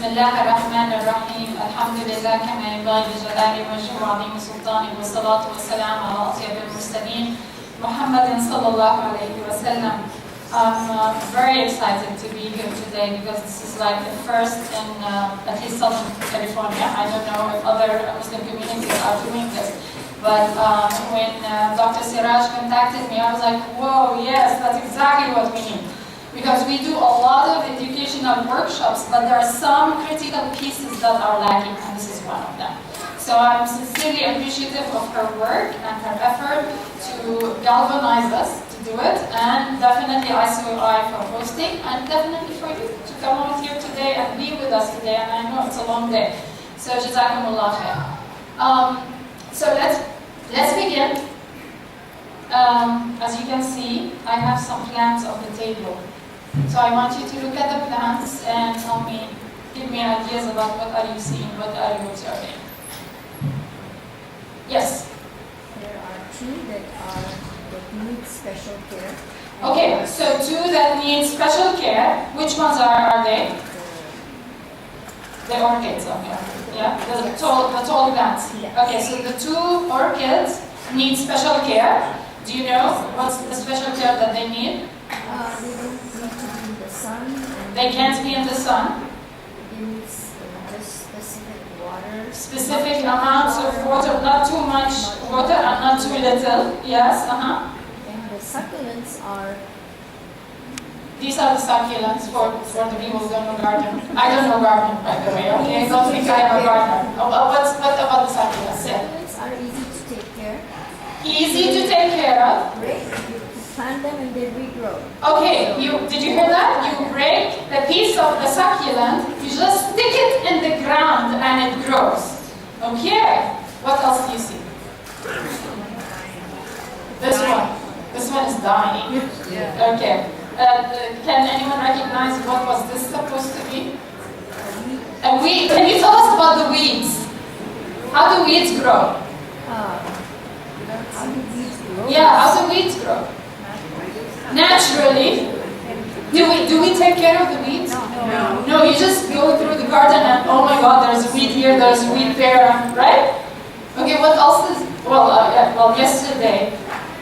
الله الرحمن الرحيم الحمد لله كما ينبغي لجلال وجهه وعظيم سلطانه والصلاة والسلام على أطيب المرسلين محمد صلى الله عليه وسلم. I'm very excited to be here today because this is like the first in at least Southern California. I don't know if other Muslim communities are doing this, but when Dr. Siraj contacted me, I was like, whoa, yes, that's exactly what we need. Because we do a lot of educational workshops, but there are some critical pieces that are lacking, and this is one of them. So I'm sincerely appreciative of her work and her effort to galvanize us to do it, and definitely ICOI for hosting, and definitely for you to come out here today and be with us today, and I know it's a long day. So Jazakumullah khair. So let's begin. As you can see, I have some plans on the table. So I want you to look at the plans and tell me, give me ideas about what are you seeing, what are you observing. Yes? There are two that need special care. Okay, so two that need special care. Which ones are they? The orchids on here. Yeah? The tall plants. Okay, so the two orchids need special care. Do you know what's the special care that they need? They don't need to be in the sun. They can't be in the sun. They need just specific water. Specific amounts of water, not too much water and not too little. Yes, And the succulents are... These are the succulents for the people who don't know garden. I don't know garden, by the way, okay? Don't think I am a gardener. What about the succulents? Succulents are easy to take care. Easy to take care of. Right? You plant them and they regrow. Okay, did you hear that? You break the piece of the succulent, you just stick it in the ground and it grows. Okay, what else do you see? This one. This one is dying. Okay. Can anyone recognize what was this supposed to be? A weed. Can you tell us about the weeds? How do weeds grow? How do weeds grow? Yeah, how do weeds grow? Naturally. Do we take care of the weeds? No. No, you just go through the garden and oh my God, there's a weed here, there's a weed there, right? Okay, what else is? Well, yesterday,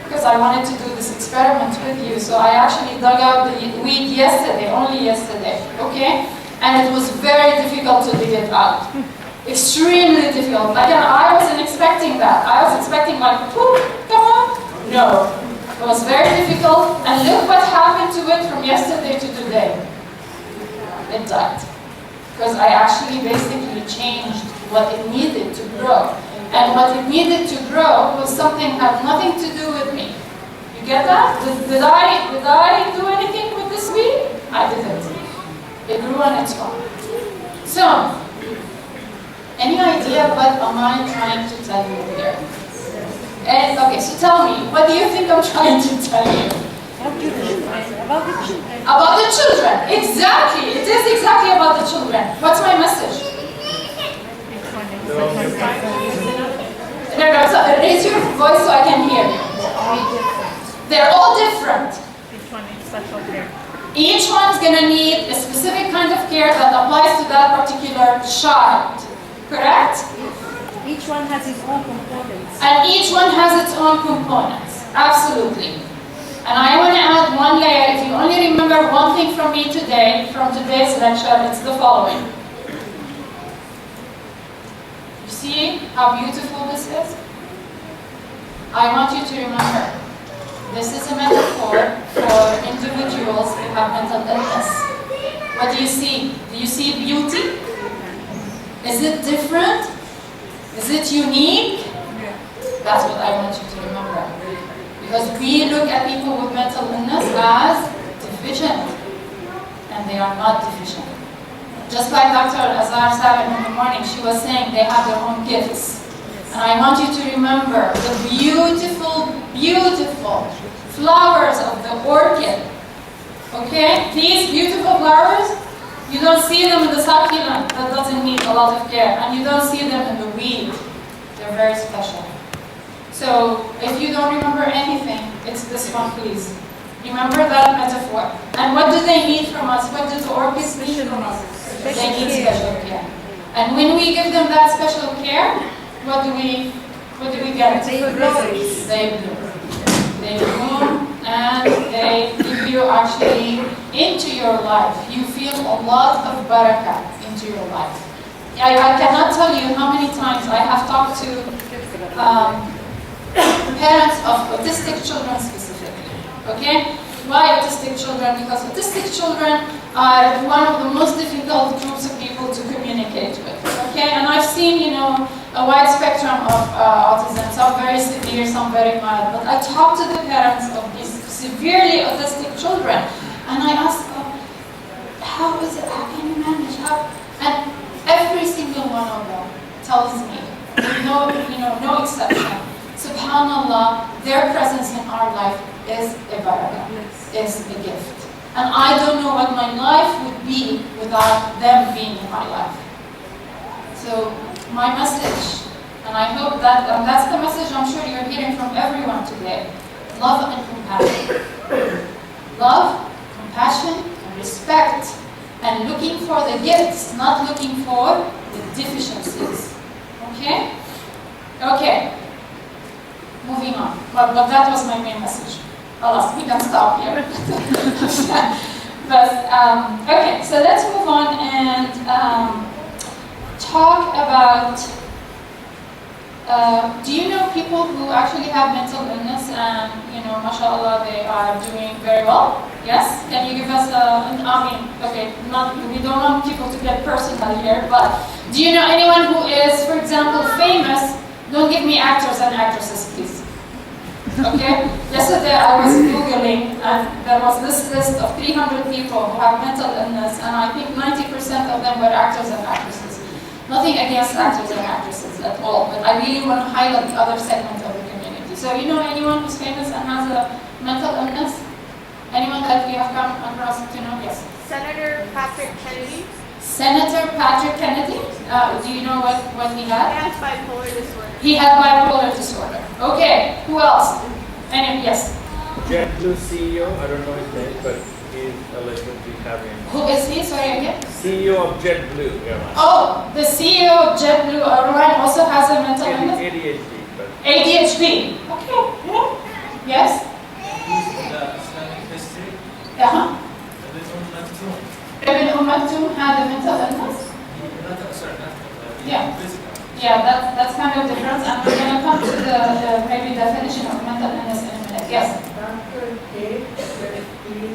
because I wanted to do this experiment with you, so I actually dug out the weed yesterday, only yesterday, okay? And it was very difficult to dig it out. Extremely difficult. Again, I wasn't expecting that. I was expecting like, whoo, come on. No, it was very difficult. And look what happened to it from yesterday to today. It died. Because I actually basically changed what it needed to grow. And what it needed to grow was something that had nothing to do with me. You get that? Did I do anything with this weed? I didn't. It grew on its own. So, any idea what am I trying to tell you here? Okay, so tell me, what do you think I'm trying to tell you? About the children. About the children. Exactly. It is exactly about the children. What's my message? No, so raise your voice so I can hear you. They're all different. Each one needs special care. Each one's going to need a specific kind of care that applies to that particular child. Correct? Each one has its own components. And each one has its own components. Absolutely. And I want to add one layer. If you only remember one thing from me today, from today's lecture, it's the following. You see how beautiful this is? I want you to remember, this is a metaphor for individuals who have mental illness. What do you see? Do you see beauty? Is it different? Is it unique? That's what I want you to remember. Because we look at people with mental illness as deficient. And they are not deficient. Just like Dr. Azhar said in the morning, she was saying they have their own gifts. And I want you to remember the beautiful, beautiful flowers of the orchid. Okay? These beautiful flowers, you don't see them in the succulent that doesn't need a lot of care. And you don't see them in the weed. They're very special. So, if you don't remember anything, it's this one, please. Remember that metaphor. And what do they need from us? What do the orchids need from us? They need special care. And when we give them that special care, what do we get? They bloom. They bloom and they give you actually into your life. You feel a lot of barakah into your life. I cannot tell you how many times I have talked to parents of autistic children specifically. Okay? Why autistic children? Because autistic children are one of the most difficult groups of people to communicate with. Okay? And I've seen, a wide spectrum of autism, some very severe, some very mild. But I talk to the parents of these severely autistic children, and I ask them, how is it? How can you manage? And every single one of them tells me, no exception, subhanallah, their presence in our life is a barakah, is a gift. And I don't know what my life would be without them being in my life. So my message, and I hope that that's the message I'm sure you're hearing from everyone today, love and compassion. Love, compassion, and respect, and looking for the gifts, not looking for the deficiencies. Okay? Okay. Moving on. But that was my main message. Alas, we can stop here. But, okay, so let's move on and talk about, do you know people who actually have mental illness and, mashallah, they are doing very well? Yes? Can you give us okay, we don't want people to get personal here, but do you know anyone who is, for example, famous? Don't give me actors and actresses, please. Okay? Yesterday I was Googling and there was this list of 300 people who have mental illness, and I think 90% of them were actors and actresses. Nothing against actors and actresses at all, but I really want to highlight the other segment of the community. So you know anyone who's famous and has a mental illness? Anyone that you have come across to know? Yes. Senator Patrick Kennedy. Senator Patrick Kennedy? Do you know what he had? He has bipolar disorder. He had bipolar disorder. Okay, who else? Yes. JetBlue CEO, I don't know his name, but he's allegedly having. Who is he? Sorry again? CEO of JetBlue Airlines. Oh, the CEO of JetBlue Irvine also has a mental illness? ADHD. But ADHD. Okay. Yeah. Yes? He's in the Islamic history. Uh-huh. Ibn Ibn Maktoum had a mental illness? Yeah. Physical. Yeah, that's kind of different, and we're going to come to the maybe definition of mental illness in a minute. Yes? Dr. Kate, she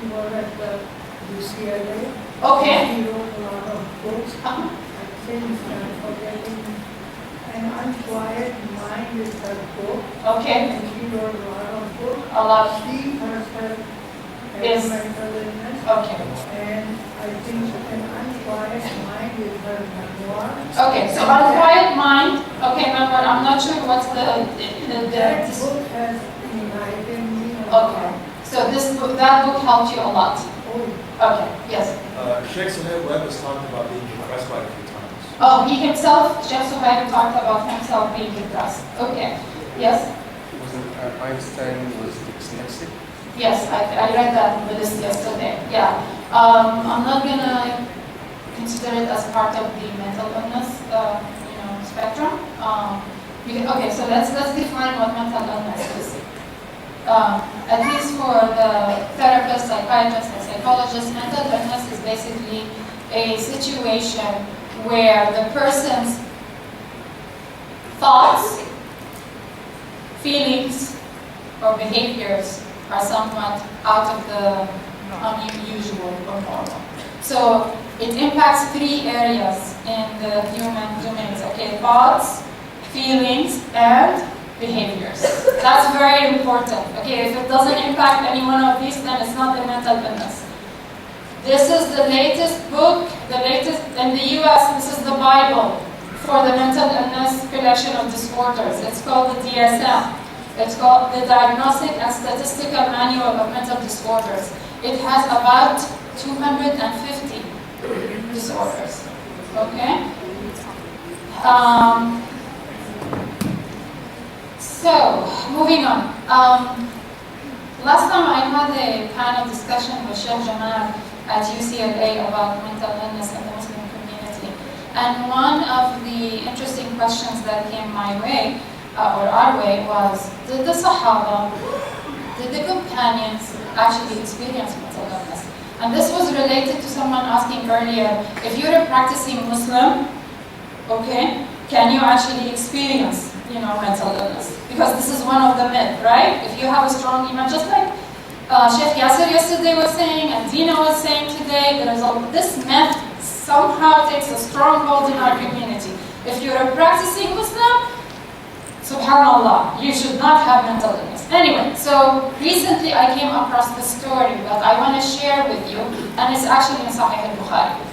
was at the UCLA. Okay. She wrote a lot of books. I think I'm forgetting. An Unquiet Mind is her book. Okay. And she wrote a lot of books. A lot. She herself Yes. has mental illness. Okay. And I think An Unquiet Mind is her memoir. Okay, so Unquiet Mind. Okay, remember, I'm not sure what's the That book has enlightened me a lot. Okay, so that book helped you a lot. Oh, Okay, yes. Sheikh Suhaib Webb has talked about being depressed quite a few times. Oh, he himself, Sheikh Suhaib talked about himself being depressed. Okay, yes? Wasn't Einstein was dyslexic? Yes, I read that in the list yesterday. Yeah. I'm not gonna consider it as part of the mental illness, spectrum. Okay, so let's define what mental illness is. At least for the therapists, psychiatrists, and psychologists, mental illness is basically a situation where the person's thoughts, feelings, or behaviors are somewhat out of the unusual or normal. So it impacts 3 areas in the human domains, okay? Thoughts, feelings, and behaviors. That's very important, okay? If it doesn't impact any one of these, then it's not a mental illness. This is the latest book, in the US, this is the Bible for the mental illness collection of disorders. It's called the DSM. It's called the Diagnostic and Statistical Manual of Mental Disorders. It has about 250 disorders, okay? So, moving on. Last time I had a panel discussion with Sheikh Jamal at UCLA about mental illness in the Muslim community. And one of the interesting questions that came my way, or our way, was, did the Sahaba, did the companions actually experience mental illness? And this was related to someone asking earlier, if you're a practicing Muslim, okay, can you actually experience, mental illness? Because this is one of the myths, right? If you have a strong iman, just like Sheikh Yasser yesterday was saying, and Dina was saying today, this myth somehow takes a strong hold in our community. If you're a practicing Muslim, subhanallah, you should not have mental illness. Anyway, so recently I came across this story that I want to share with you, and it's actually in Sahih al-Bukhari.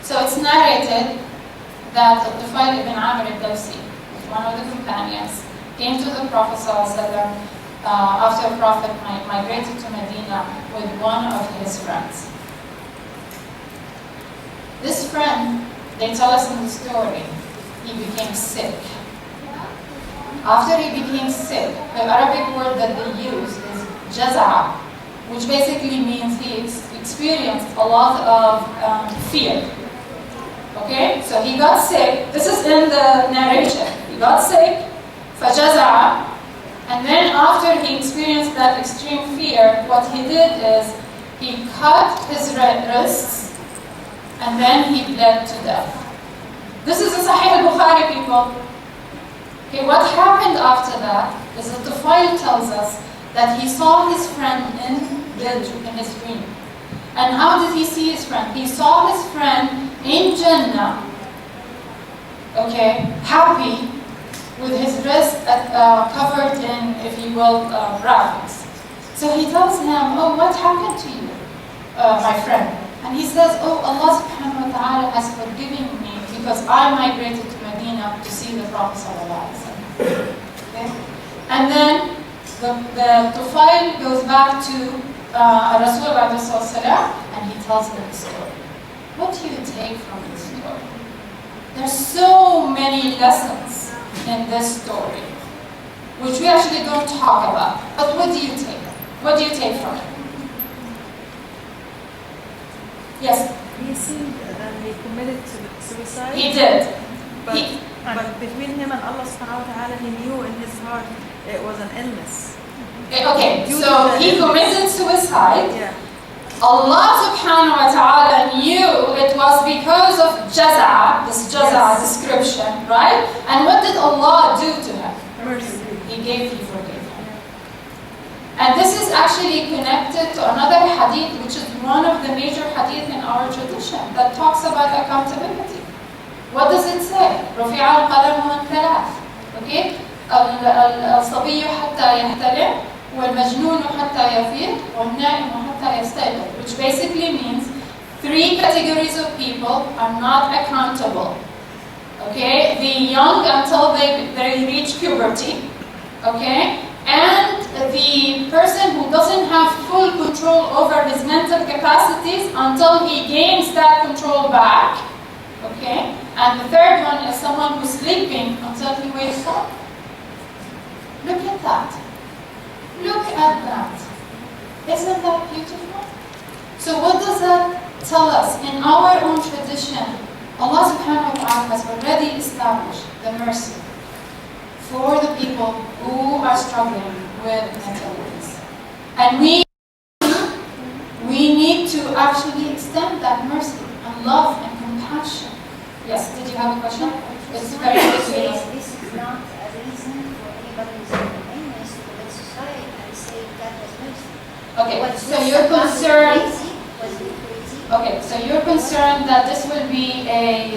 So it's narrated that Tufail ibn Amr al-Dawsi, one of the companions, came to the Prophet ﷺ, after the Prophet migrated to Medina with one of his friends. This friend, they tell us in the story, he became sick. After he became sick, the Arabic word that they use is jaza', which basically means he experienced a lot of fear. Okay, so he got sick. This is in the narration. He got sick, فَجَزَعَ, and then after he experienced that extreme fear, what he did is he cut his wrists and then he bled to death. This is in Sahih al-Bukhari, people. Okay, what happened after that is that the file tells us that he saw his friend in his dream. And how did he see his friend? He saw his friend in Jannah, okay, happy, with his wrist covered in, if you will, rags. So he tells him, oh, what happened to you, my friend? And he says, oh, Allah subhanahu wa ta'ala has forgiven me because I migrated to Medina to see the Prophet sallallahu alaihi wasallam. Okay? And then the Tufail goes back to Rasul alayhi salam, and he tells them the story. What do you take from this story? There's so many lessons in this story, which we actually don't talk about. But what do you take? What do you take from it? Yes? He seemed that he committed suicide. He did. But between him and Allah subhanahu wa ta'ala, he knew in his heart it was an illness. Okay, so he committed suicide. Yeah. Allah subhanahu wa ta'ala knew it was because of jaza', this jaza' description, right? And what did Allah do to him? Mercy. He gave, he forgave him. And this is actually connected to another hadith, which is one of the major hadith in our tradition, that talks about accountability. What does it say? رفع القلم عن ثلاث. Okay? الصبي حتى يحتلم والمجنون حتى يفيق والنائم حتى يستيقظ, which basically means 3 categories of people are not accountable. Okay, the young until they reach puberty, okay, and the person who doesn't have full control over his mental capacities until he gains that control back, okay, and the third one is someone who's sleeping until he wakes up. Look at that. Look at that. Isn't that beautiful? So what does that tell us? In our own tradition, Allah subhanahu wa ta'ala has already established the mercy for the people who are struggling with mental illness. And we need to actually extend that mercy and love and compassion. Yes, did you have a question? It's very good. This is not a reason for anybody who's in an illness to commit suicide and say God has mercy. Okay, Was so this you're about concerned. crazy? Was he crazy? Okay, so you're concerned that this will be an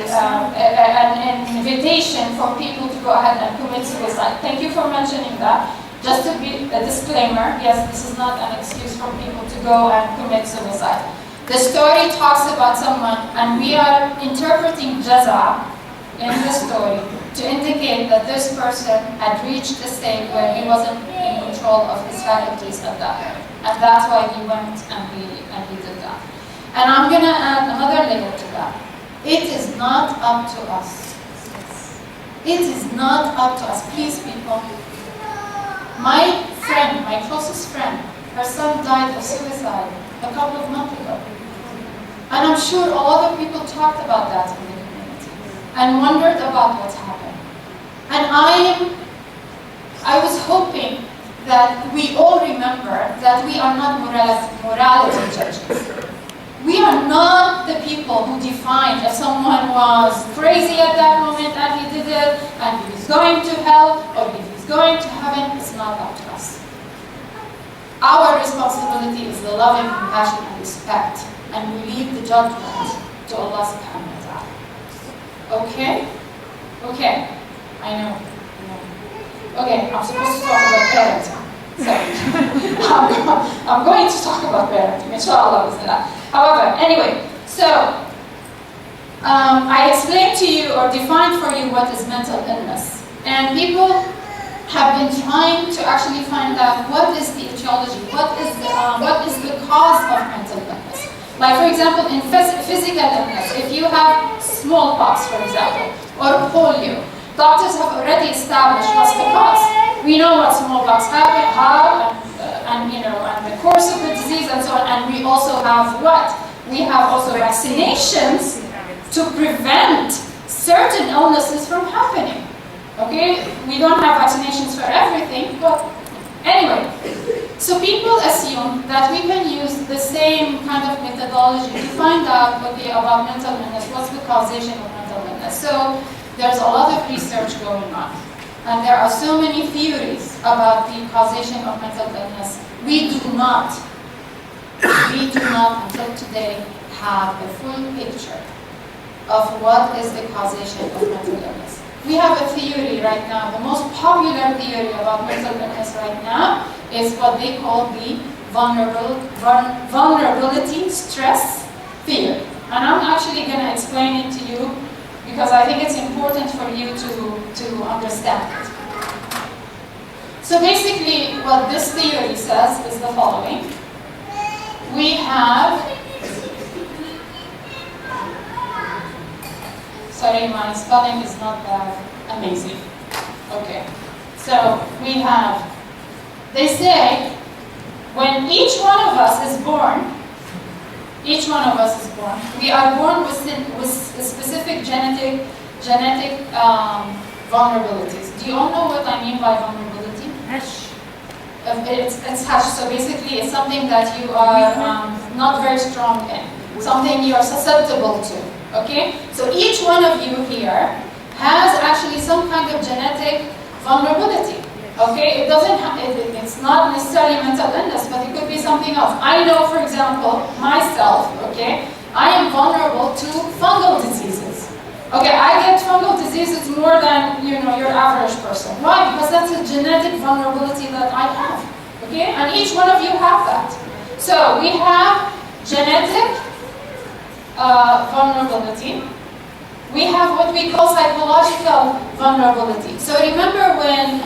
invitation for people to go ahead and commit suicide. Thank you for mentioning that. Just to be a disclaimer, yes, this is not an excuse for people to go and commit suicide. The story talks about someone, and we are interpreting jaza' in the story to indicate that this person had reached a state where he wasn't in control of his faculties at that point. And that's why he went and he did that. And I'm going to add another layer to that. It is not up to us. It is not up to us. Please, people, My friend, my closest friend, her son died of suicide a couple of months ago. And I'm sure a lot of people talked about that in the community and wondered about what's happened. And I was hoping that we all remember that we are not morality judges. We are not the people who define if someone was crazy at that moment and he did it, and if he's going to hell or if he's going to heaven. It's not up to us. Our responsibility is the loving compassion and respect, and we leave the judgment to Allah subhanahu wa ta'ala. Okay? Okay. I know. Okay, I'm supposed to talk about parenting. So, I'm going to talk about parenting, inshallah. However, anyway, so, I explained to you or defined for you what is mental illness. And people have been trying to actually find out what is the etiology, what is the cause of mental illness. Like, for example, in physical illness, if you have smallpox, for example, or polio, doctors have already established what's the cause. We know what smallpox have, and the course of the disease and so on. And we also have what? We have also vaccinations to prevent certain illnesses from happening. Okay, we don't have vaccinations for everything, but anyway. So people assume that we can use the same kind of methodology to find out, okay, about mental illness, what's the causation of mental illness. So there's a lot of research going on. And there are so many theories about the causation of mental illness. We do not until today have a full picture of what is the causation of mental illness. We have a theory right now. The most popular theory about mental illness right now is what they call the vulnerability stress theory. And I'm actually going to explain it to you because I think it's important for you to understand it. So basically, what this theory says is the following. We have, sorry, my spelling is not that amazing. Okay, so we have, they say, when each one of us is born, we are born with specific genetic vulnerabilities. Do you all know what I mean by vulnerability? Hash. It's hash. So basically, it's something that you are not very strong in, something you are susceptible to. Okay. So each one of you here has actually some kind of genetic vulnerability. Okay, it's not necessarily mental illness, but it could be something else. I know, for example, myself, okay, I am vulnerable to fungal diseases. Okay, I get fungal diseases more than, your average person. Why? Because that's a genetic vulnerability that I have. Okay, and each one of you have that. So we have genetic vulnerability. We have what we call psychological vulnerability. So remember when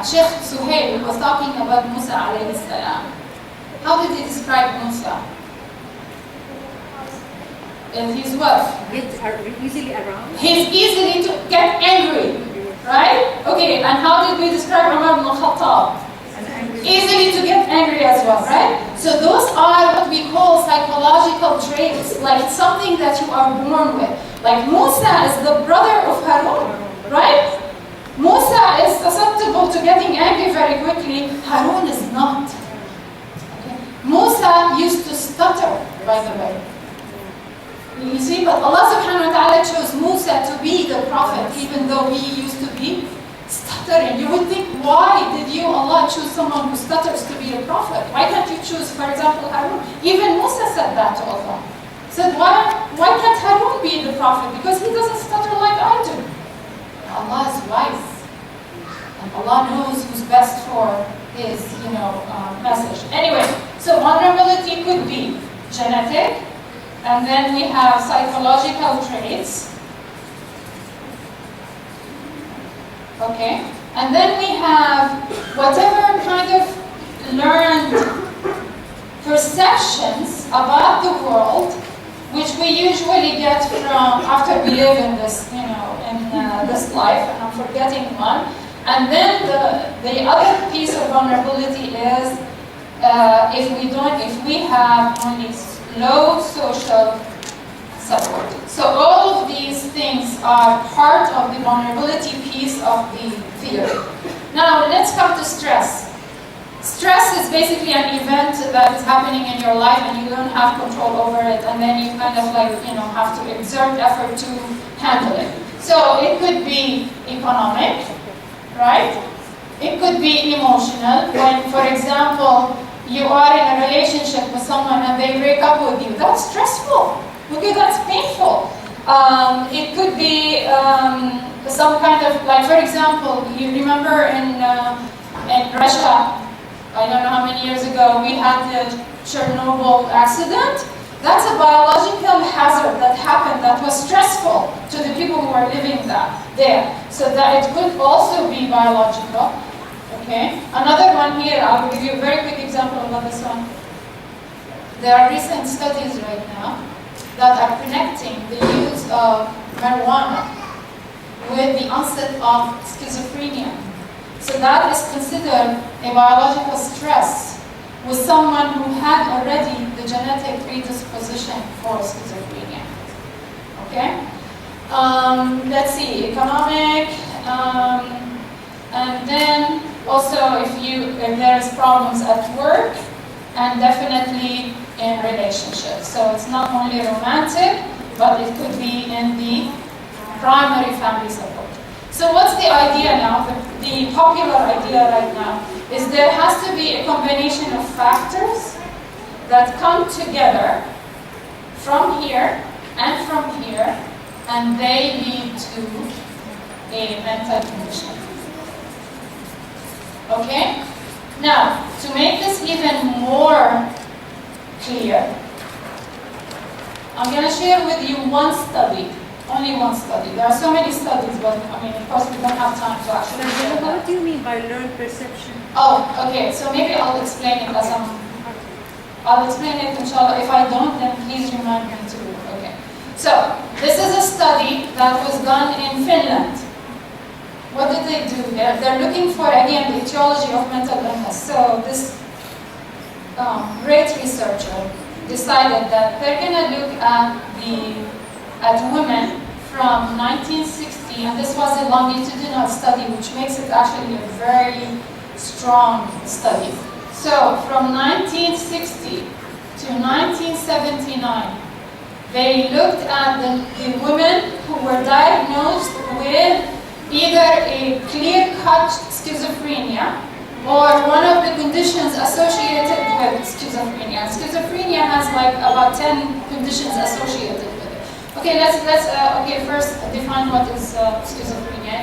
Sheikh Suhail was talking about Musa alayhi salam. How did he describe Musa? He's what? Easily around. He's easily to get angry, right? Okay, and how did we describe Umar ibn Khattab? Easily to get angry as well, right? So those are what we call psychological traits, like something that you are born with. Like Musa is the brother of Harun, right? Musa is susceptible to getting angry very quickly. Harun is not. Okay. Musa used to stutter, by the way. You see, but Allah subhanahu wa ta'ala chose Musa to be the prophet, even though he used to be stuttering. You would think, why did Allah choose someone who stutters to be a prophet? Why can't you choose, for example, Harun? Even Musa said that to Allah. He said, why can't Harun be the prophet? Because he doesn't stutter like I do. Allah is wise. And Allah knows who's best for his, message. Anyway, so vulnerability could be genetic, and then we have psychological traits. Okay, and then we have whatever kind of learned perceptions about the world which we usually get from after we live in this, this life, and I'm forgetting one. And then the other piece of vulnerability is if we have only low social support. So all of these things are part of the vulnerability piece of the theory. Now let's come to stress. Stress is basically an event that is happening in your life and you don't have control over it, and then you kind of have to exert effort to handle it. So it could be economic, right? It could be emotional. When, for example, you are in a relationship with someone and they break up with you, that's stressful. Okay, that's painful. It could be some kind of, like, for example, you remember in Russia, I don't know how many years ago, we had the Chernobyl accident. That's a biological hazard that happened that was stressful to the people who were living there. So that it could also be biological. Okay. Another one here, I'll give you a very quick example about this one. There are recent studies right now that are connecting the use of marijuana with the onset of schizophrenia. So that is considered a biological stress with someone who had already the genetic predisposition for schizophrenia. Okay? Let's see, economic, and then also if there's problems at work, and definitely in relationships. So it's not only romantic, but it could be in the primary family support. So what's the idea now? The popular idea right now is there has to be a combination of factors that come together from here and from here, and they lead to a mental condition. Okay? Now, to make this even more clear, I'm going to share with you one study. Only one study. There are so many studies, but I mean, of course, we don't have time to actually share that. What do you mean by learned perception? Oh, okay. So maybe I'll explain it I'll explain it, inshallah. If I don't, then please remind me to. Okay. So this is a study that was done in Finland. What did they do? They're looking for, again, the etiology of mental illness. So this great researcher decided that they're going to look at women from 1960, and this was a longitudinal study, which makes it actually a very strong study. So from 1960 to 1979, they looked at the women who were diagnosed with either a clear-cut schizophrenia or one of the conditions associated with schizophrenia. Schizophrenia has like about 10 conditions associated with it. Okay, let's first define what is schizophrenia.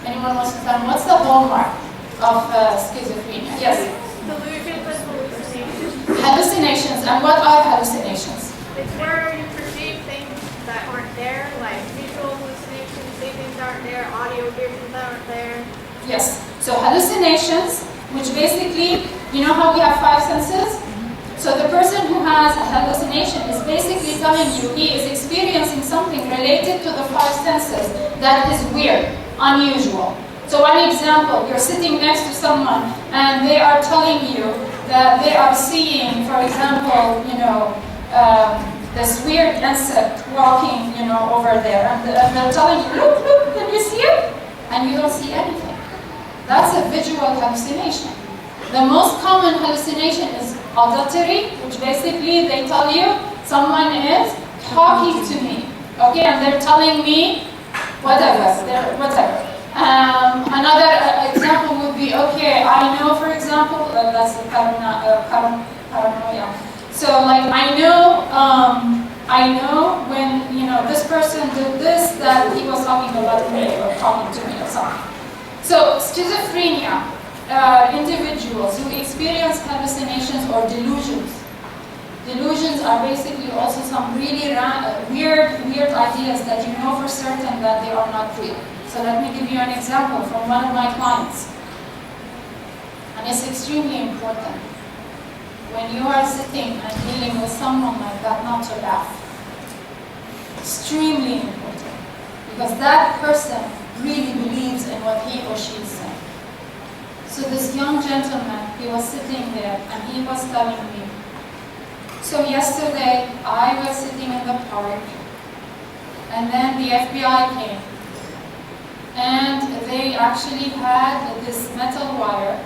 Anyone wants to tell me what's the hallmark of schizophrenia? Yes. Delusions and hallucinations. Hallucinations. And what are hallucinations? It's where you perceive things that aren't there, like visual hallucinations, see things that aren't there, audio, hear things that aren't there. Yes. So hallucinations, which basically, you know how we have 5 senses? So the person who has a hallucination is basically telling you he is experiencing something related to the 5 senses that is weird, unusual. So one example, you're sitting next to someone and they are telling you that they are seeing, for example, this weird insect walking, over there, and they're telling you, look, can you see it? And you don't see anything. That's a visual hallucination. The most common hallucination is auditory, which basically they tell you someone is talking to me, okay, and they're telling me whatever. Another example would be, okay, I know, for example, that's the paranoia. So, like, I know when, this person did this, that he was talking about me or talking to me or something. So, schizophrenia, individuals who experience hallucinations or delusions. Delusions are basically also some really weird ideas that you know for certain that they are not real. So let me give you an example from one of my clients. And it's extremely important when you are sitting and dealing with someone like that not to laugh. extremely important, because that person really believes in what he or she is saying. So this young gentleman, he was sitting there and he was telling me, so yesterday I was sitting in the park and then the FBI came and they actually had this metal wire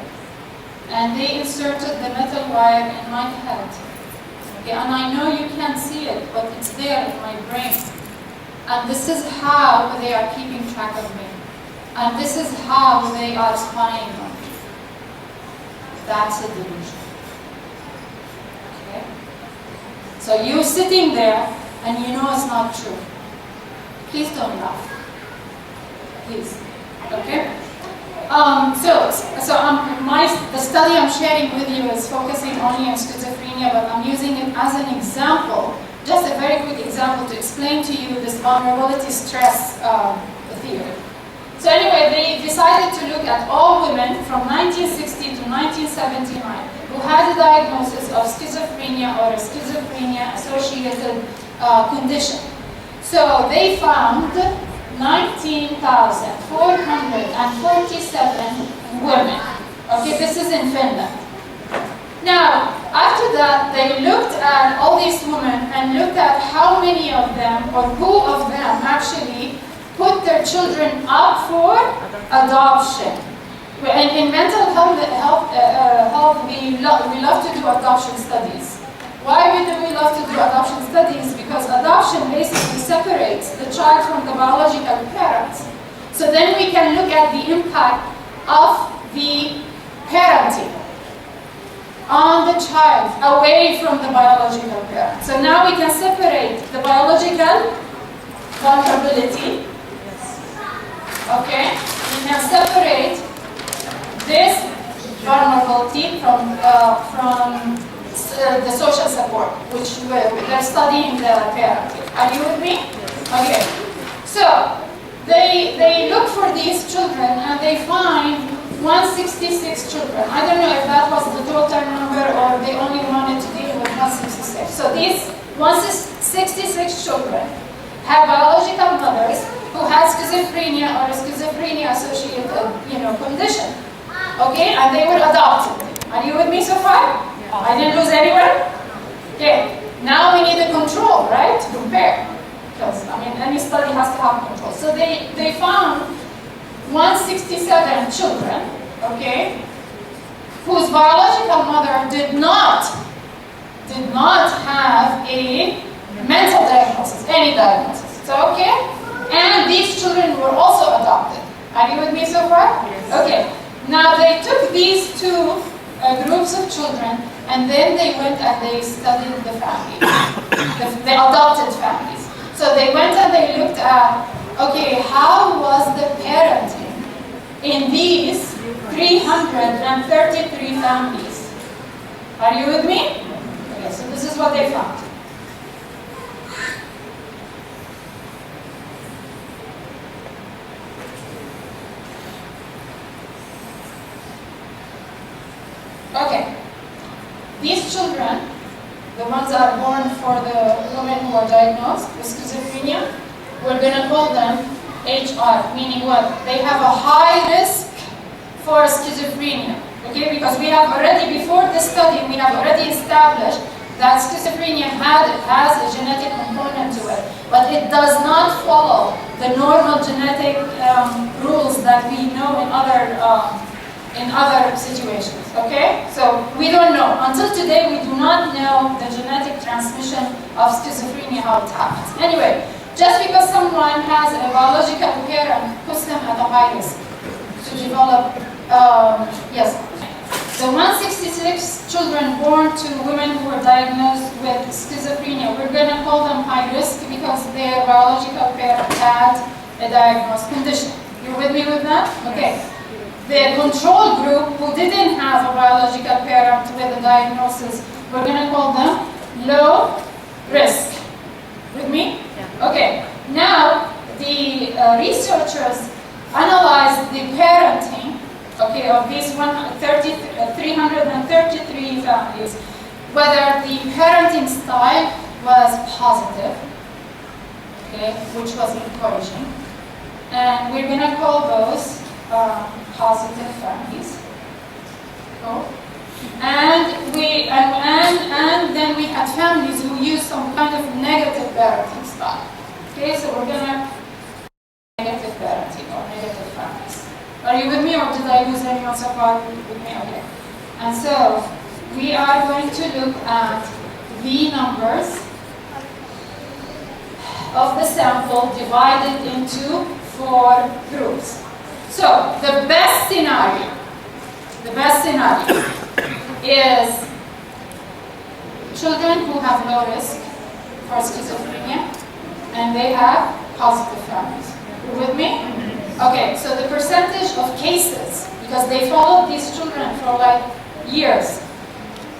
and they inserted the metal wire in my head. Okay, and I know you can't see it, but it's there in my brain. And this is how they are keeping track of me. And this is how they are spying on me. That's a delusion. Okay? So you're sitting there and you know it's not true. Please don't laugh. Please. Okay? The study I'm sharing with you is focusing only on schizophrenia, but I'm using it as an example, just a very quick example to explain to you this vulnerability stress theory. So anyway, they decided to look at all women from 1960 to 1979 who had a diagnosis of schizophrenia or a schizophrenia-associated condition. So they found 19,447 women. Okay, this is in Finland. Now, after that, they looked at all these women and looked at how many of them or who of them actually put their children up for adoption. In mental health, we love to do adoption studies. Why do we love to do adoption studies? Because adoption basically separates the child from the biological parents. So then we can look at the impact of the parenting on the child away from the biological parent. So now we can separate the biological vulnerability. Okay? We can separate this vulnerability from the social support, which they're studying the parenting. Are you with me? Okay. So they look for these children and they find 166 children. I don't know if that was the total number or they only wanted to deal with 166. So these 166 children have biological mothers who had schizophrenia or a schizophrenia-associated, condition. Okay, and they were adopted. Are you with me so far? I didn't lose anyone? Okay, now we need a control, right, to compare. Because, any study has to have control. So they found 167 children, okay, whose biological mother did not have a mental diagnosis, any diagnosis. So, okay? And these children were also adopted. Are you with me so far? Yes. Okay. Now they took these two groups of children and then they went and they studied the families, the adopted families. So they went and they looked at, okay, how was the parenting in these 333 families? Are you with me? Okay, so this is what they found. Okay, these children, the ones that are born for the women who are diagnosed with schizophrenia, we're going to call them HR, meaning what? They have a high risk for schizophrenia, okay? Because we have already, before this study, we have already established that schizophrenia has a genetic component to it, but it does not follow the normal genetic rules that we know in other situations, okay? So we don't know. Until today, we do not know the genetic transmission of schizophrenia, how it happens. Anyway, just because someone has a biological parent puts them at a high risk to develop, yes. The 166 children born to women who were diagnosed with schizophrenia, we're going to call them high risk because their biological parent had a diagnosed condition. You with me with that? Okay. The control group who didn't have a biological parent with a diagnosis, we're going to call them low risk. With me? Yeah. Okay. Now, the researchers analyzed the parenting, okay, of these 333 families, whether the parenting style was positive, okay, which was encouraging. And we're going to call those positive families. Cool. And then we had families who used some kind of negative parenting style. Okay, so we're going to negative parenting or negative families. Are you with me, or did I lose anyone so far with me? Okay. And so we are going to look at the numbers of the sample divided into 4 groups. So the best scenario is children who have low risk for schizophrenia and they have positive families. You with me? Okay, so the percentage of cases, because they followed these children for like years.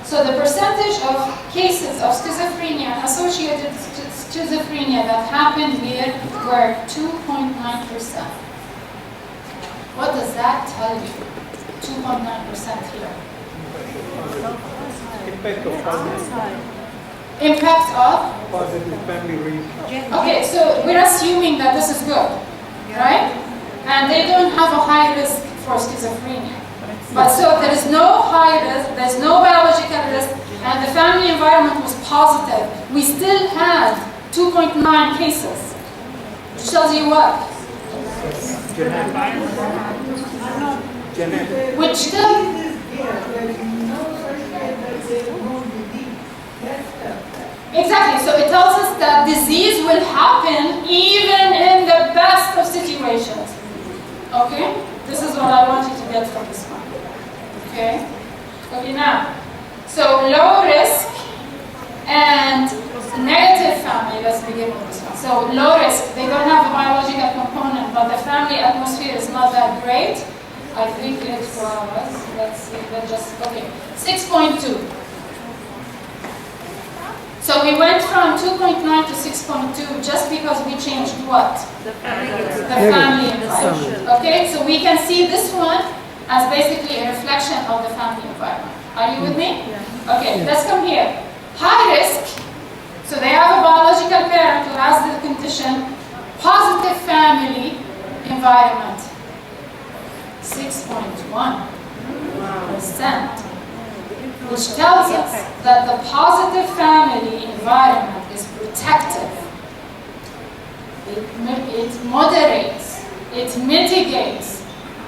So the percentage of cases of schizophrenia, associated schizophrenia that happened here were 2.9%. What does that tell you? 2.9% here. Impact of positive. Impact of? Positive family reason. Okay, so we're assuming that this is good, right? And they don't have a high risk for schizophrenia. But so there is no high risk, there's no biological risk, and the family environment was positive. We still had 2.9 cases, which tells you what? Genetic. Which tells exactly. So it tells us that disease will happen even in the best of situations. Okay? This is what I want you to get from this one. Okay? Okay, now. So low risk and negative family. Let's begin with this one. So low risk, they don't have a biological component, but the family atmosphere is not that great. I think it was, let's see, let's just, okay, 6.2. So we went from 2.9 to 6.2 just because we changed what? The family environment. Okay, so we can see this one as basically a reflection of the family environment. Are you with me? Yeah. Okay, let's come here. High risk. So they have a biological parent who has the condition. Positive family environment. 6.1%. Which tells us that the positive family environment is protective. It moderates, it mitigates,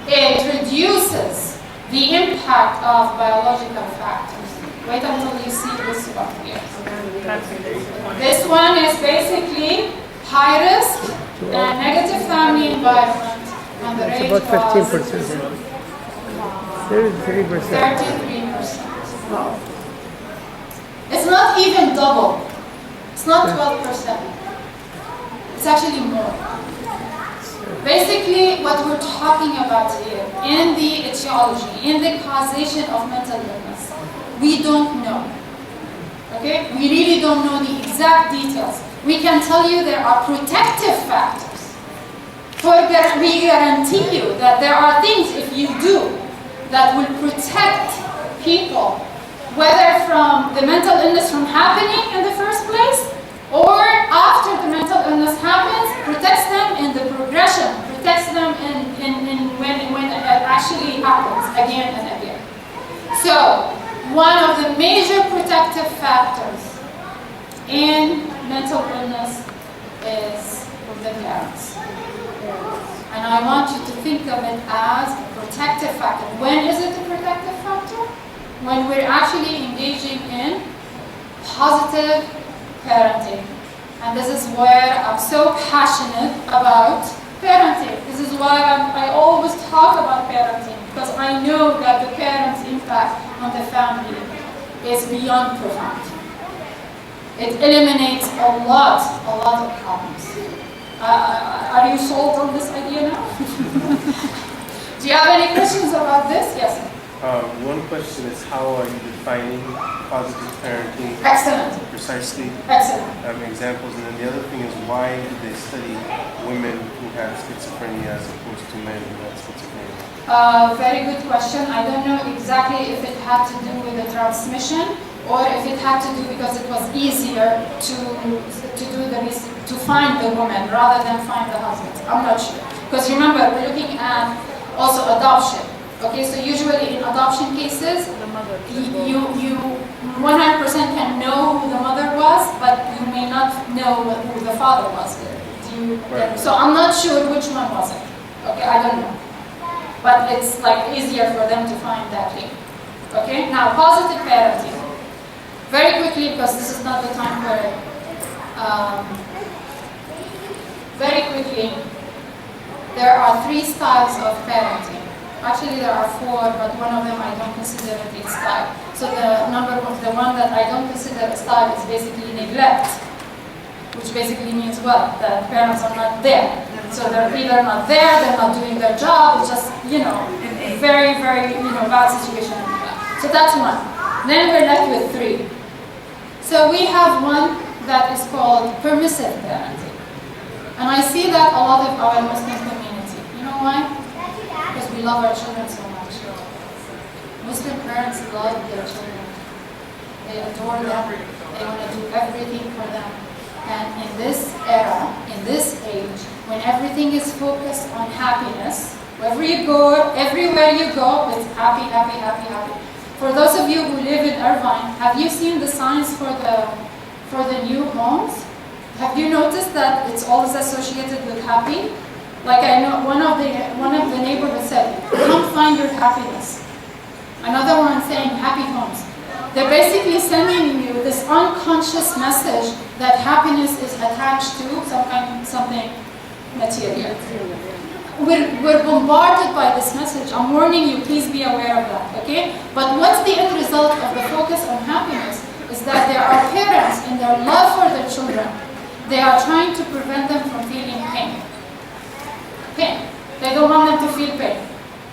it reduces the impact of biological factors. Wait until you see this one here. This one is basically high risk and negative family environment. And the rate It's about 15%. was 33%. 33%. Wow. It's not even double. It's not 12%. It's actually more. Basically, what we're talking about here, in the etiology, in the causation of mental illness, we don't know. Okay? We really don't know the exact details. We can tell you there are protective factors. We guarantee you that there are things if you do that will protect people, whether from the mental illness from happening in the first place, or after the mental illness happens, protects them in the progression, protects them when it actually happens again and again. So, one of the major protective factors in mental illness is the parents. And I want you to think of it as a protective factor. When is it a protective factor? When we're actually engaging in positive parenting. And this is where I'm so passionate about parenting. This is why I always talk about parenting, because I know that the parent's impact on the family is beyond profound. It eliminates a lot of problems. Are you sold on this idea now? Do you have any questions about this? Yes. One question is, how are you defining positive parenting? Excellent. Precisely. Excellent. Examples, and then the other thing is, why do they study women who have schizophrenia as opposed to men who have schizophrenia? Very good question. I don't know exactly if it had to do with the transmission or if it had to do because it was easier to to find the woman rather than find the husband. I'm not sure. Because remember, we're looking at also adoption. Okay, so usually in adoption cases, you 100% can know who the mother was, but you may not know who the father was. So I'm not sure which one was it. Okay, I don't know. But it's like easier for them to find that link. Okay, now positive parenting. Very quickly, because this is not the time for it. Very quickly, there are 3 styles of parenting. Actually, there are 4, but one of them I don't consider it a style. So the one that I don't consider a style is basically neglect, which basically means what? That parents are not there. So they're either not there, they're not doing their job, it's just, very, very, bad situation. So that's one. Then we're left with 3. So we have one that is called permissive parenting. And I see that a lot of our Muslim community. You know why? Because we love our children so much. Muslim parents love their children. They adore them. They want to do everything for them. And in this era, in this age, when everything is focused on happiness, wherever you go, everywhere you go, it's happy, happy, happy, happy. For those of you who live in Irvine, have you seen the signs for the new homes? Have you noticed that it's always associated with happy? Like I know one of the neighborhoods said, "Come find your happiness." Another one saying, "Happy homes." They're basically sending you this unconscious message that happiness is attached to something material. We're bombarded by this message. I'm warning you, please be aware of that, okay? But what's the end result of the focus on happiness is that there are parents in their love for their children, they are trying to prevent them from feeling pain. Pain. They don't want them to feel pain.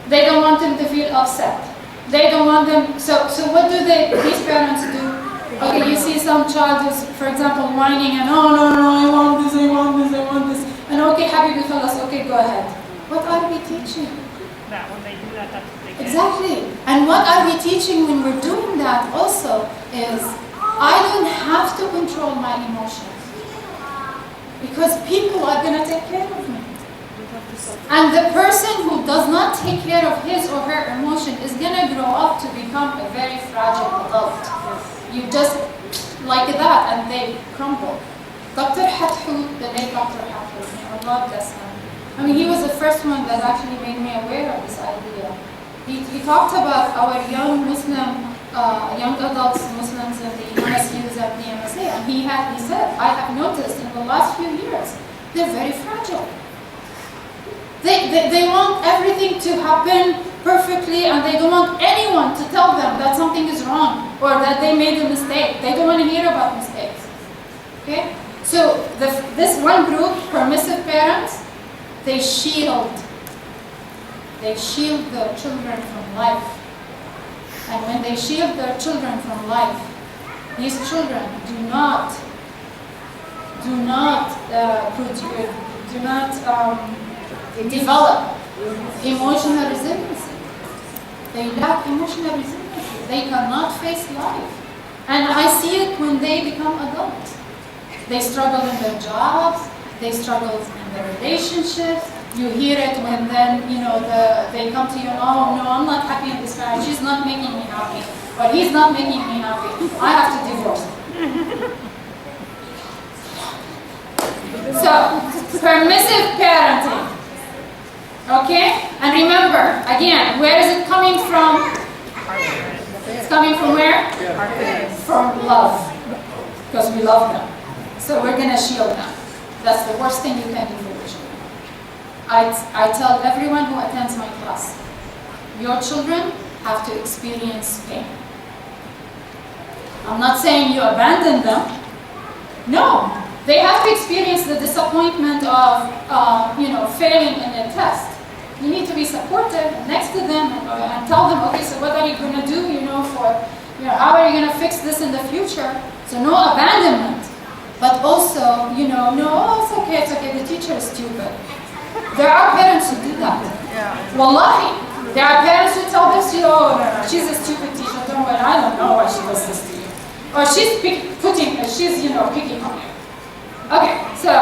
They don't want them to feel upset. They don't want them, so what do these parents do? Okay, you see some child who's, for example, whining and, "Oh, no, I want this, I want this, I want this." And okay, Habibi, tell us, okay, go ahead. What are we teaching? That when they do that, that's what they get. Exactly. And what are we teaching when we're doing that also is, I don't have to control my emotions. Because people are going to take care of me. And the person who does not take care of his or her emotion is going to grow up to become a very fragile adult. You just like that and they crumble. Dr. Hathout, the late Dr. Hathout, Allah bless him. I mean, he was the first one that actually made me aware of this idea. He talked about our young Muslim, young adults, Muslims in the MSUs and the MSA, and he said, "I have noticed in the last few years, they're very fragile. They want everything to happen perfectly, and they don't want anyone to tell them that something is wrong or that they made a mistake. They don't want to hear about mistakes." Okay? So this one group, permissive parents, they shield the children from life. And when they shield their children from life, these children do not develop emotional resiliency. They lack emotional resiliency. They cannot face life. And I see it when they become adults. They struggle in their jobs, they struggle in their relationships. You hear it when then, they come to you, "Oh, no, I'm not happy in this marriage. She's not making me happy. Or he's not making me happy. I have to divorce." So, permissive parenting. Okay? And remember, again, where is it coming from? It's coming from where? From love. Because we love them. So we're going to shield them. That's the worst thing you can do for your children. I tell everyone who attends my class, your children have to experience pain. I'm not saying you abandon them. No. They have to experience the disappointment of, failing in a test. You need to be supportive next to them and tell them, okay, so what are you going to do, how are you going to fix this in the future? So no abandonment. But also, no, it's okay, the teacher is stupid. There are parents who do that. Yeah. Wallahi. There are parents who tell their students, "Oh, no, she's a stupid teacher, don't worry, I don't know why she does this to you." Or she's picking on you. Okay, so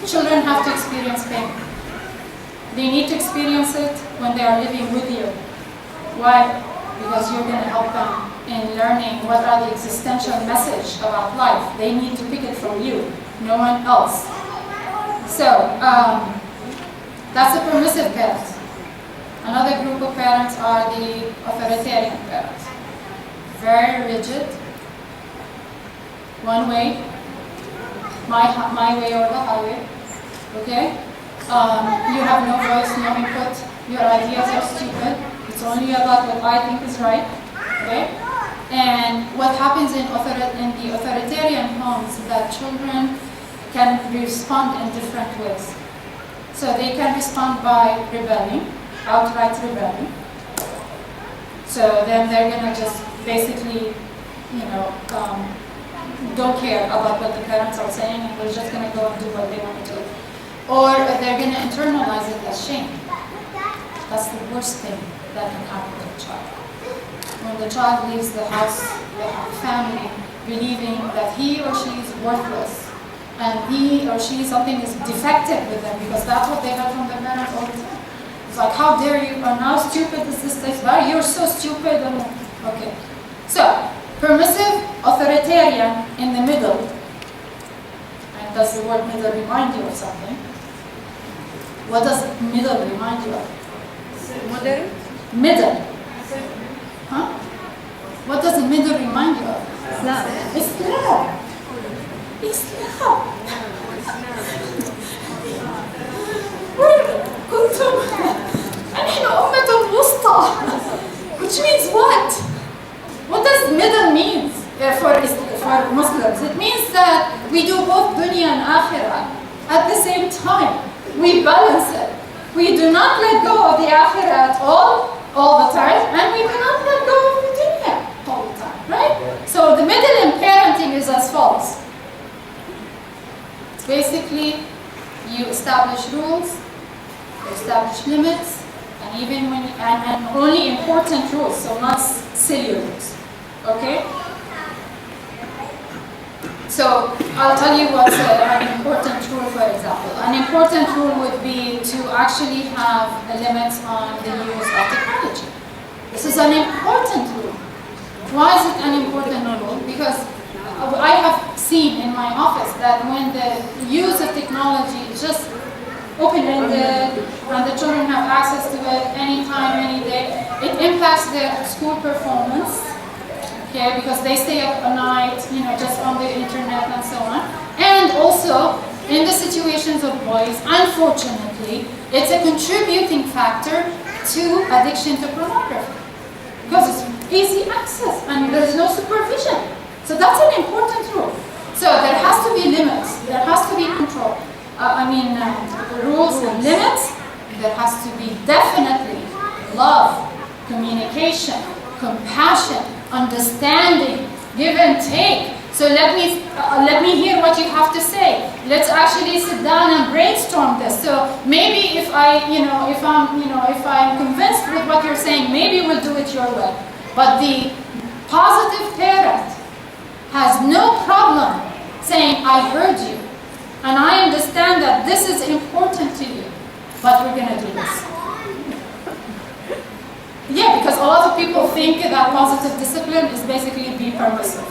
children have to experience pain. They need to experience it when they are living with you. Why? Because you're going to help them in learning what are the existential message about life. They need to pick it from you, no one else. So, that's a permissive parent. Another group of parents are the authoritarian parents. Very rigid, one way, my way or the highway, okay? You have no voice, no input, your ideas are stupid, it's only about what I think is right, okay? And what happens in the authoritarian homes is that children can respond in different ways. So they can respond by rebelling, outright rebelling. So then they're gonna just basically, don't care about what the parents are saying and they're just gonna go and do what they want to do. Or they're gonna internalize it as shame. That's the worst thing that can happen to a child. When the child leaves the house, the family, believing that he or she is worthless and he or she, something is defective with them because that's what they heard from their parents all the time. It's like, how dare you, and how stupid is this, you're so stupid, and okay. So, permissive, authoritarian, in the middle. And does the word middle remind you of something? What does middle remind you of? Moderate? Middle. Huh? What does the middle remind you of? Islam. Islam. Islam. كنتم نحن أمة وسطى. Which means what? What does middle mean for Muslims? It means that we do both dunya and akhirah at the same time. We balance it. We do not let go of the akhirah at all the time, and we do not let go of the dunya all the time, right? So the middle in parenting is as follows. It's basically you establish rules, you establish limits, and even when and only important rules, so not silly rules. Okay? So I'll tell you what's an important rule, for example. An important rule would be to actually have limits on the use of technology. This is an important rule. Why is it an important rule? Because I have seen in my office that when the use of technology is just open-ended and the children have access to it anytime, any day, it impacts their school performance. Okay, because they stay up at night, just on the internet and so on. And also, in the situations of boys, unfortunately, it's a contributing factor to addiction to pornography. Because it's easy access and there's no supervision. So that's an important rule. So there has to be limits, there has to be control. Rules and limits. There has to be definitely love, communication, compassion, understanding, give and take. So let me hear what you have to say. Let's actually sit down and brainstorm this. So maybe if I'm convinced with what you're saying, maybe we'll do it your way. But the positive parent has no problem saying, I heard you, and I understand that this is important to you, but we're gonna do this. Yeah, because a lot of people think that positive discipline is basically be permissive.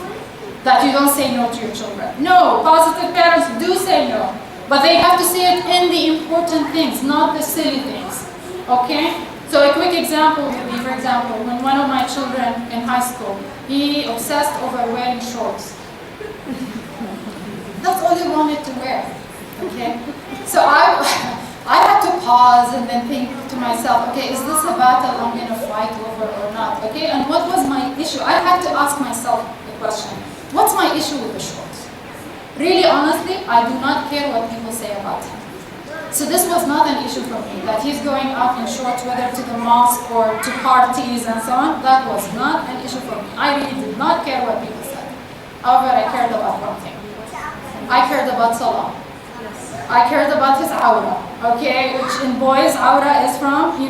That you don't say no to your children. No, positive parents do say no. But they have to say it in the important things, not the silly things. Okay? So a quick example would be, for example, when one of my children in high school, he obsessed over wearing shorts. That's all he wanted to wear. Okay? So I had to pause and then think to myself, okay, is this a battle I'm going to fight over or not? Okay, and what was my issue? I had to ask myself the question, what's my issue with the shorts? Really, honestly, I do not care what people say about him. So this was not an issue for me, that he's going out in shorts, whether to the mosque or to parties and so on. That was not an issue for me. I really did not care what people said. However, I cared about one thing. I cared about Salah. I cared about his aura, okay, which in boys, aura is from, the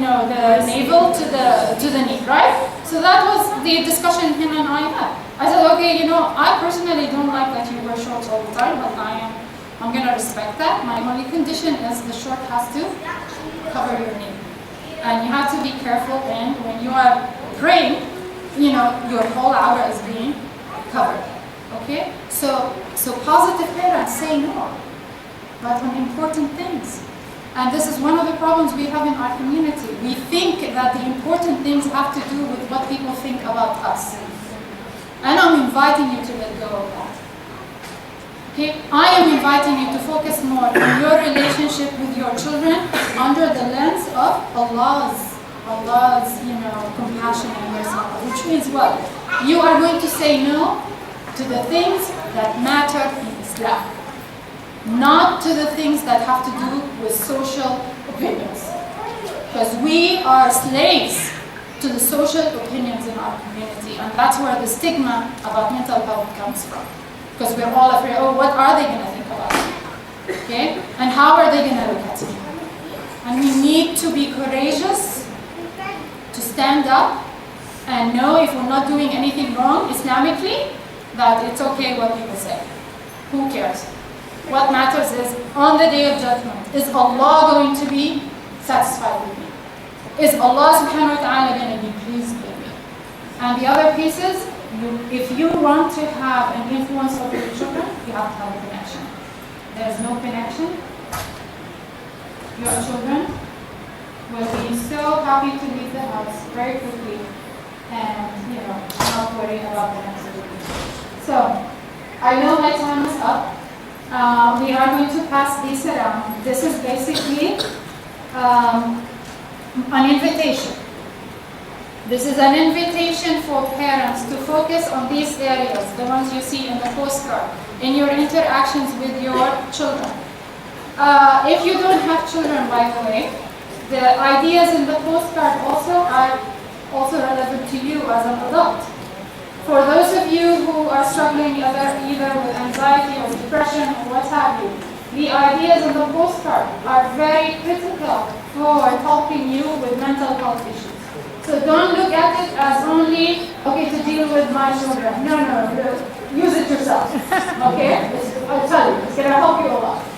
navel to the knee, right? So that was the discussion him and I had. I said, okay, you know, I personally don't like that you wear shorts all the time, but I'm gonna respect that. My only condition is the short has to cover your knee. And you have to be careful when you are praying, you know, your whole aura is being covered. Okay? So positive parents say no, but on important things. And this is one of the problems we have in our community. We think that the important things have to do with what people think about us. And I'm inviting you to let go of that. Okay? I am inviting you to focus more on your relationship with your children under the lens of Allah's, you know, compassion and mercy. Which means what? You are going to say no to the things that matter in Islam, not to the things that have to do with social opinions. Because we are slaves to the social opinions in our community, and that's where the stigma about mental health comes from. Because we're all afraid, oh, what are they going to think about me? Okay? And how are they going to look at me? And we need to be courageous to stand up and know if we're not doing anything wrong Islamically, that it's okay what people say. Who cares? What matters is, on the day of judgment, is Allah going to be satisfied with me? Is Allah subhanahu wa ta'ala going to be pleased with me? And the other pieces, if you want to have an influence over your children, you have to have a connection. There's no connection, your children will be so happy to leave the house very quickly and, you know, not worry about the next week. So, I know my time is up. We are going to pass this around. This is basically an invitation. This is an invitation for parents to focus on these areas, the ones you see in the postcard, in your interactions with your children. If you don't have children, by the way, the ideas in the postcard are also relevant to you as an adult. For those of you who are struggling either with anxiety or depression or what have you, the ideas in the postcard are very critical for helping you with mental health issues. So don't look at it as only, okay, to deal with my children. No, use it yourself, okay? I'll tell you, it's going to help you a lot.